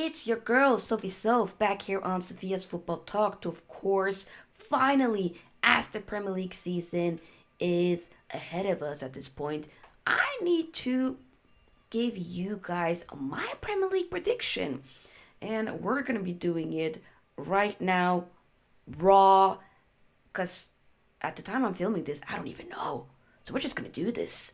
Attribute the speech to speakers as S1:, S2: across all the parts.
S1: It's your girl, Sophie Soph, back here on Sophia's Football Talk to, of course, finally, as the Premier League season is ahead of us at this point, I need to give you guys my Premier League prediction. And we're going to be doing it right now, raw, because at the time I'm filming this, I don't even know. So we're just going to do this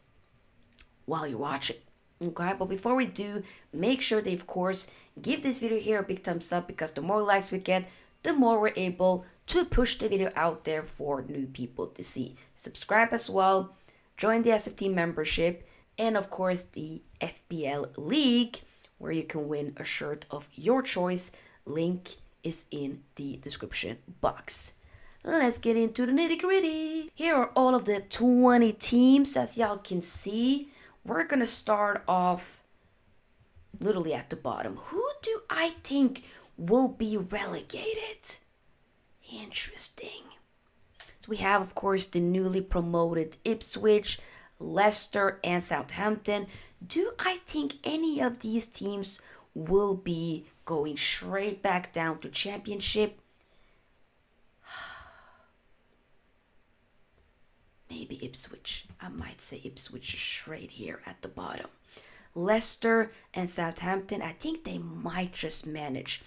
S1: while you watch it. Okay, but before we do, make sure that, of course, give this video here a big thumbs up because the more likes we get, the more we're able to push the video out there for new people to see. Subscribe as well, join the SFT membership, and of course the FBL League, where you can win a shirt of your choice. Link is in the description box. Let's get into the nitty gritty. Here are all of the 20 teams, as y'all can see. We're gonna start off literally at the bottom. Who do I think will be relegated? Interesting. So we have, of course, the newly promoted Ipswich, Leicester, and Southampton. Do I think any of these teams will be going straight back down to Championship? Maybe Ipswich. I might say Ipswich straight here at the bottom. Leicester and Southampton, I think they might just manage.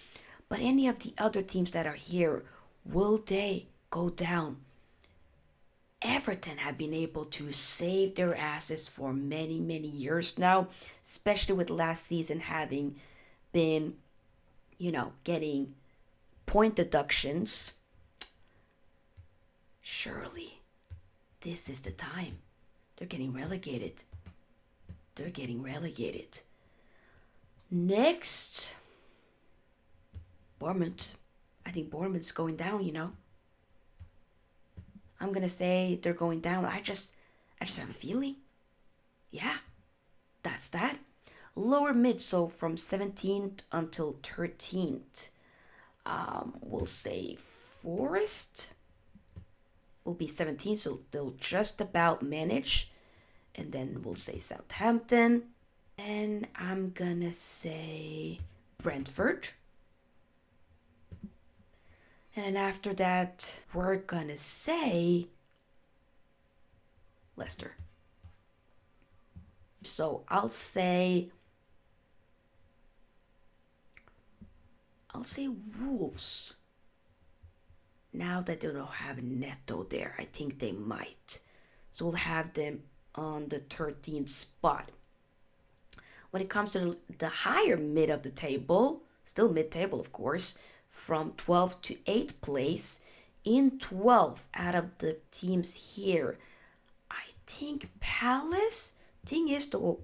S1: But any of the other teams that are here, will they go down? Everton have been able to save their asses for many, many years now, especially with last season having been, getting point deductions. Surely this is the time. They're getting relegated. Next, Bournemouth. I think Bournemouth's going down, I'm going to say they're going down. I just have a feeling. Yeah, that's that. Lower mid, so from 17th until 13th. We'll say Forest will be 17, so they'll just about manage. And then we'll say Southampton. And I'm gonna say Brentford. And then after that, we're gonna say Leicester. So I'll say Wolves. Now that they don't have Neto there, I think they might. So we'll have them on the 13th spot. When it comes to the higher mid of the table, still mid-table of course, from 12th to 8th place, in 12th out of the teams here, I think Palace. Thing is though,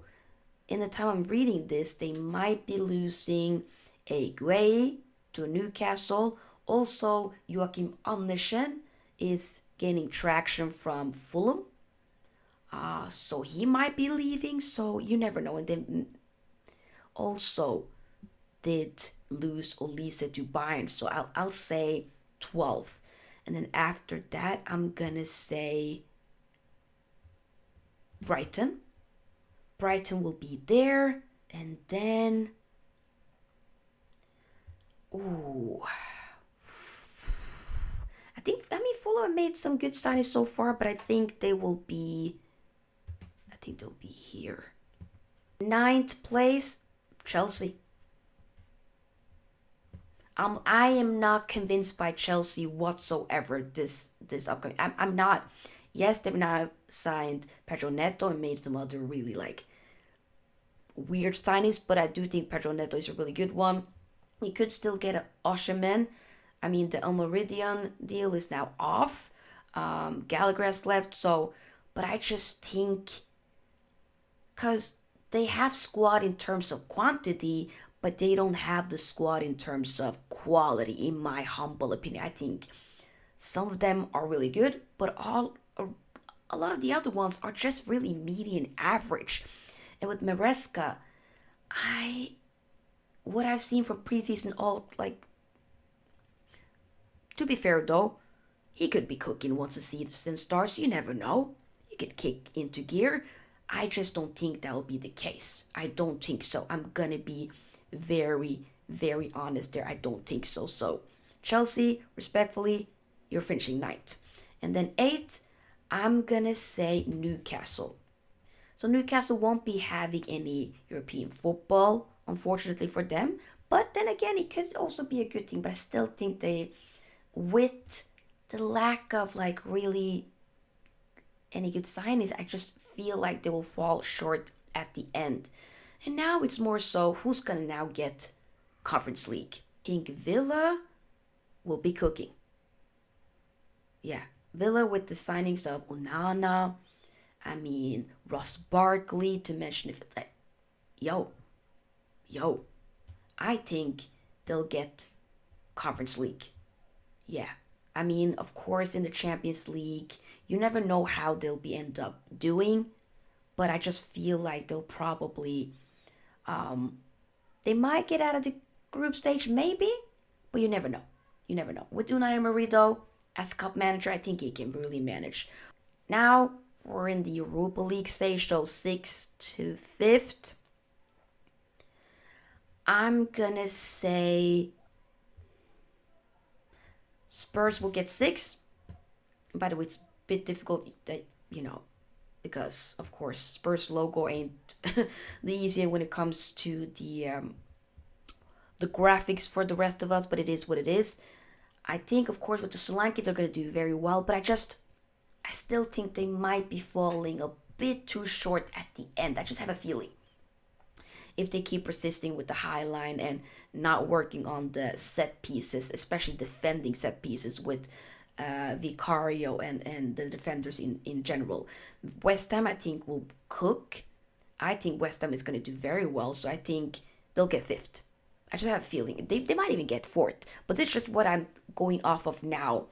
S1: in the time I'm reading this, they might be losing a Gueye to Newcastle. Also, Joachim Andersen is gaining traction from Fulham. So he might be leaving, so you never know. And then also did lose Olise to Bayern, so I'll say 12. And then after that, I'm gonna say Brighton. Brighton will be there, and then Fulham made some good signings so far, but I think they'll be here. 9th place, Chelsea. I am not convinced by Chelsea whatsoever this upcoming. I'm not. Yes, they've now signed Pedro Neto and made some other really weird signings, but I do think Pedro Neto is a really good one. You could still get an Osimhen. I mean, the El Meridian deal is now off. Gallagher has left, but I just think, because they have squad in terms of quantity, but they don't have the squad in terms of quality, in my humble opinion. I think some of them are really good, but a lot of the other ones are just really median average. And with Maresca, what I've seen from preseason, to be fair though, he could be cooking once the season starts. You never know. He could kick into gear. I just don't think that'll be the case. I don't think so. I'm gonna be very, very honest there. I don't think so. So, Chelsea, respectfully, you're finishing ninth. And then eighth, I'm gonna say Newcastle. So Newcastle won't be having any European football, unfortunately for them. But then again, it could also be a good thing. But I still think they, with the lack of like really any good signings, I just feel like they will fall short at the end. And now it's more so who's gonna now get Conference League. I think Villa will be cooking. Yeah, Villa with the signings of Onana, I mean Ross Barkley to mention if it's like, yo, yo, I think they'll get Conference League. Yeah. I mean, of course, in the Champions League, you never know how they'll be end up doing, but I just feel like they'll probably they might get out of the group stage, maybe, but you never know. You never know. With Unai Emery, though, as cup manager, I think he can really manage. Now we're in the Europa League stage, so 6th to 5th. I'm gonna say Spurs will get 6. By the way, it's a bit difficult that because of course Spurs logo ain't the easier when it comes to the graphics for the rest of us, but it is what it is. I think of course with the Solanke they're gonna do very well, but I still think they might be falling a bit too short at the end. I just have a feeling. If they keep persisting with the high line and not working on the set pieces, especially defending set pieces with Vicario and the defenders in general. West Ham, I think, will cook. I think West Ham is going to do very well, so I think they'll get 5th. I just have a feeling. They might even get 4th, but it's just what I'm going off of now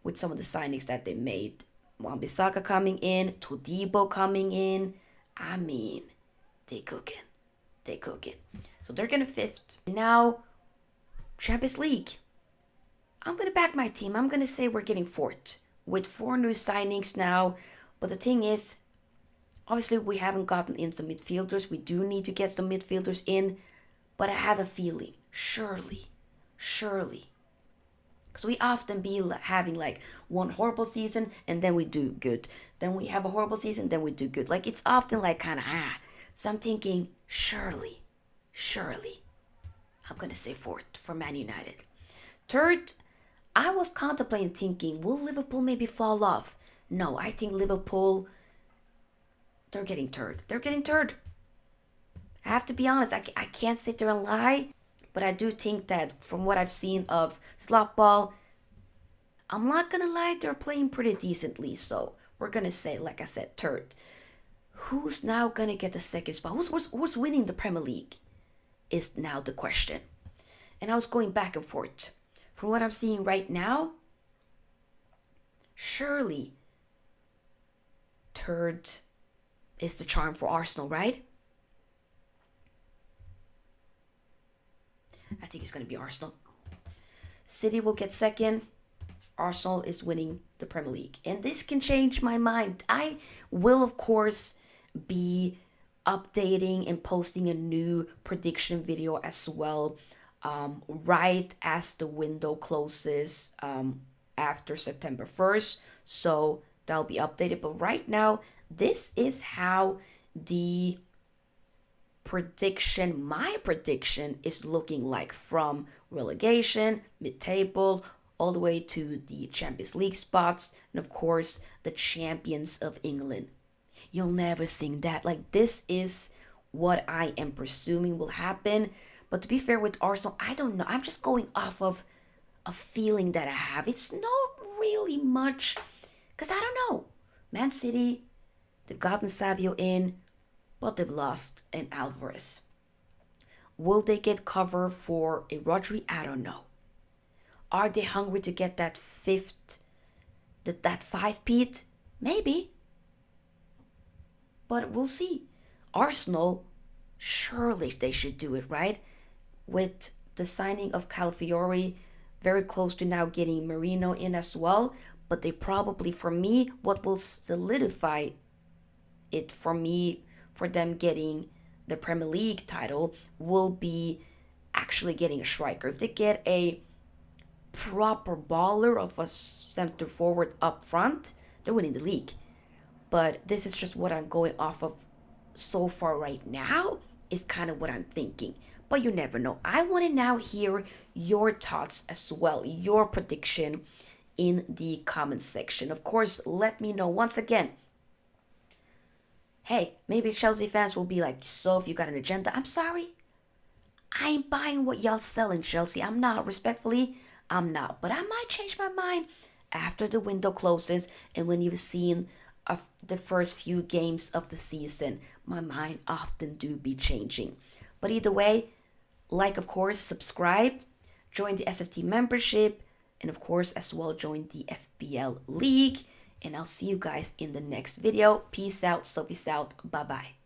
S1: with some of the signings that they made. Wan-Bissaka coming in, Todibo coming in. I mean, they cooking. They cooking. So they're going to 5th. Now, Champions League. I'm going to back my team. I'm going to say we're getting 4th with 4 new signings now. But the thing is, obviously we haven't gotten in some midfielders. We do need to get some midfielders in. But I have a feeling, surely, because we often be having like one horrible season and then we do good. Then we have a horrible season, then we do good. Like it's often like kind of So I'm thinking, surely, I'm going to say 4th for Man United. 3rd, I was contemplating thinking, will Liverpool maybe fall off? No, I think Liverpool, they're getting 3rd. They're getting 3rd. I have to be honest, I can't sit there and lie, but I do think that from what I've seen of slot ball, I'm not going to lie, they're playing pretty decently. So we're going to say, like I said, 3rd. Who's now going to get the 2nd spot? Who's winning the Premier League is now the question. And I was going back and forth. From what I'm seeing right now, surely 3rd is the charm for Arsenal, right? I think it's going to be Arsenal. City will get 2nd. Arsenal is winning the Premier League. And this can change my mind. I will, of course, be updating and posting a new prediction video as well right as the window closes after September 1st. So that'll be updated. But right now, this is how my prediction is looking like from relegation, mid-table, all the way to the Champions League spots, and of course, the champions of England. You'll never think that. Like, this is what I am presuming will happen. But to be fair with Arsenal, I don't know. I'm just going off of a feeling that I have. It's not really much, because I don't know. Man City, they've gotten Savio in, but they've lost an Alvarez. Will they get cover for a Rodri? I don't know. Are they hungry to get that 5th, that 5-peat? Maybe. But we'll see. Arsenal, surely they should do it, right? With the signing of Calafiori, very close to now getting Marino in as well. But they probably, for me, what will solidify it for me, for them getting the Premier League title, will be actually getting a striker, if they get a proper baller of a center forward up front, they're winning the league. But this is just what I'm going off of so far right now, is kind of what I'm thinking. But you never know. I want to now hear your thoughts as well, your prediction in the comments section. Of course, let me know once again. Hey, maybe Chelsea fans will be like, so if you got an agenda, I'm sorry. I ain't buying what y'all selling, Chelsea. I'm not. Respectfully, I'm not. But I might change my mind after the window closes and when you've seen the first few games of the season. My mind often do be changing. But either way, like, of course, subscribe, join the SFT membership, and of course, as well, join the FBL League. And I'll see you guys in the next video. Peace out, Sophie's out, bye-bye.